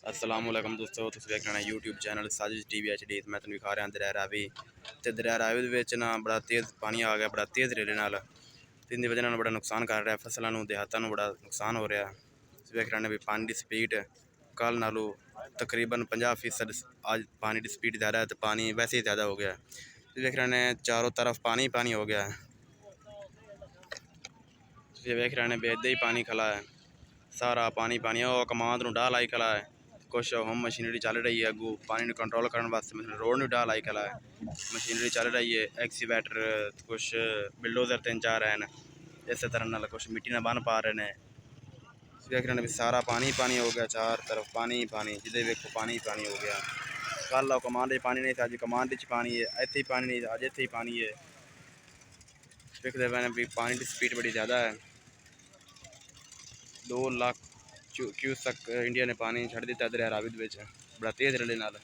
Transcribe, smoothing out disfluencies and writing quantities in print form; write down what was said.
अस्सलाम वालेकुम दोस्तों, तुसीं देख रहे हैं यूट्यूब चैनल साजिश टीवी HD। मैं तुहानूं दिखा रहा दरिया रावी। तो दरिया रावी दे विच ना बड़ा तेज़ पानी आ गया, बड़ा तेज़ रेले नाल, ते इहदी वजह नाल बड़ा नुकसान कर रहा है फसलों नूं, देहातां नूं बड़ा नुकसान हो रहा है। तुसीं देख रहे हैं भी पानी की स्पीड कल नालों तकरीबन 50% आज पानी की स्पीड ज़्यादा है, तो पानी वैसे ही ज़्यादा हो गया है। तुसीं देख रहे हैं चारों तरफ पानी पानी हो गया है। तुसीं देख रहे हैं भी इदां ही पानी खला है, सारा पानी पानी है। और कमांद नूं डाल आई खला है, कुछ होम मशीनरी चल रही है अगू पानी को कंट्रोल करने वास्ते। रोड नहीं डाल आई खला है, मशीनरी चल रही है, एक्सीवेटर कुछ बिल्डोजर 3-4 हैं, इस तरह नाल कुछ मिट्टी ना बन पा रहे हैं। देख रहे हैं भी सारा पानी पानी हो गया, चार तरफ पानी पानी, जिधे देखो पानी पानी हो गया। कल कमांड पानी नहीं था, अज कमांड पानी है, इत्थे ही पानी नहीं था, अज इत्थे ही पानी है। देखते पे भी पानी की स्पीड बड़ी ज़्यादा है। 2 लाख क्यूसेक इंडिया ने पानी छड़ दिता दरिया रावी बड़ा तेज़ रले नाल।